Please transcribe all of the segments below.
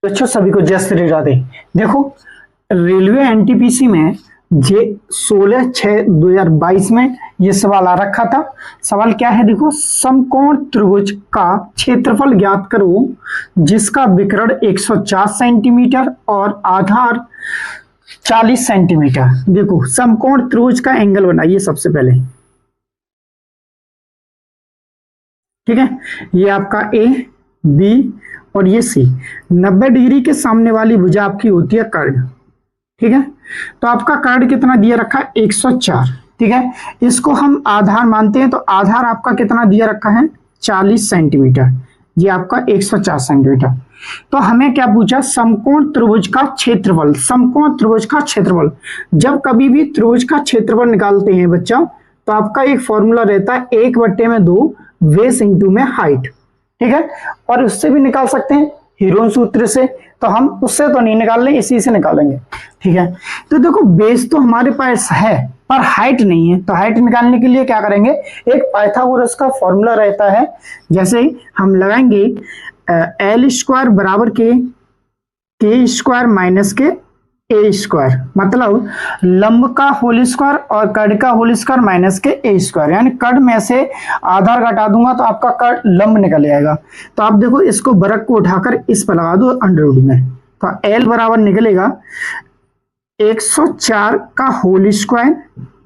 बच्चों सभी को जय श्री राधे। देखो रेलवे एनटीपीसी में जे 16/6/2022 में ये सवाल आ रखा था। सवाल क्या है देखो, समकोण त्रिभुज का क्षेत्रफल ज्ञात करो जिसका विकर्ण 104 सेंटीमीटर और आधार 40 सेंटीमीटर। देखो समकोण त्रिभुज का एंगल बनाइए सबसे पहले, ठीक है। ये आपका ए बी और ये सी। 90 डिग्री के सामने वाली भुजा आपकी होती है कर्ण, ठीक है। तो आपका कर्ण कितना दिया रखा है 104, ठीक है। इसको हम आधार मानते हैं तो आधार आपका कितना दिया रखा है 40 सेंटीमीटर, ये आपका 104 सेंटीमीटर। तो हमें क्या पूछा, समकोण त्रिभुज का क्षेत्रफल। समकोण त्रिभुज का क्षेत्रफल, जब कभी भी त्रिभुज का क्षेत्रफल निकालते हैं बच्चा तो आपका एक फॉर्मूला रहता है 1/2 बेस इंटू में हाइट, ठीक है। और उससे भी निकाल सकते हैं हीरोन सूत्र से, तो हम उससे तो नहीं निकाल लेंगे, इसी से निकालेंगे, ठीक है। तो देखो बेस तो हमारे पास है पर हाइट नहीं है, तो हाइट निकालने के लिए क्या करेंगे, एक पाइथागोरस का फॉर्मूला रहता है। जैसे हम लगाएंगे एल स्क्वायर बराबर के स्क्वायर माइनस के ए स्क्वायर, मतलब लंब का होल स्क्वायर और कर्ण का होल स्क्वायर माइनस के ए स्क्वायर, यानी कर्ण में से आधार घटा दूंगा तो आपका कर्ण लंब निकल आएगा। तो आप देखो इसको वर्ग को उठाकर इस पर लगा दो अंडरवुड में, तो एल बराबर निकलेगा 104 का होल स्क्वायर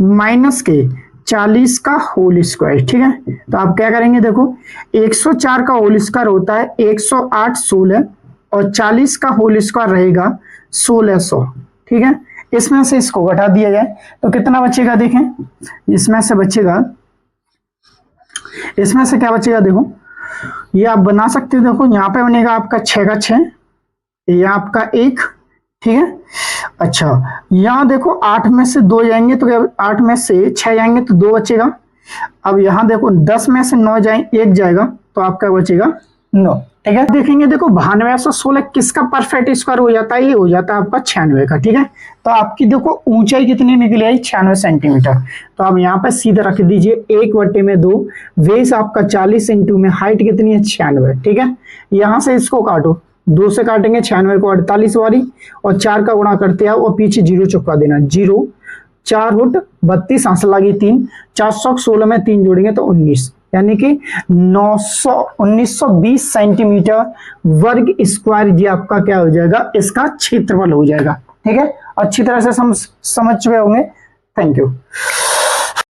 माइनस के 40 का होल स्क्वायर, ठीक है। तो आप क्या करेंगे, देखो 104 का होल स्क्वायर होता है 108 16 और 40 का होल स्क्वायर रहेगा 1600, ठीक है। इसमें से इसको घटा दिया जाए तो कितना बचेगा, देखें इसमें से बचेगा, इसमें से क्या बचेगा, देखो ये आप बना सकते हो। देखो यहाँ पे बनेगा आपका 6 का 6, ये आपका 1, ठीक है। अच्छा यहाँ देखो 8 में से 2 जाएंगे तो क्या, 8 में से 6 जाएंगे तो 2 बचेगा। अब यहाँ देखो 10 में से 9 जाए 1 जाएगा तो आपका बचेगा 9, ठीक है। देखेंगे देखो 9216 किसका परफेक्ट स्क्वायर हो जाता है, ये हो जाता है आपका 96 का, ठीक है। तो आपकी देखो ऊंचाई कितनी निकली आई 96 सेंटीमीटर। तो आप यहाँ पे सीधे रख दीजिए 1/2, बेस आपका 40 इंटू में हाइट कितनी है 96, ठीक है। यहाँ से इसको काटो, 2 से काटेंगे 96 को 48 वाली और 4 का गुणा करते आओ और पीछे 0 चुका देना, 0 4 हुट 32 आंसर लगी 3, 416 में 3 जोड़ेंगे तो 19, यानी कि 1920 सेंटीमीटर वर्ग स्क्वायर जी आपका क्या हो जाएगा, इसका क्षेत्रफल हो जाएगा, ठीक है। अच्छी तरह से समझ चुके होंगे। Thank you.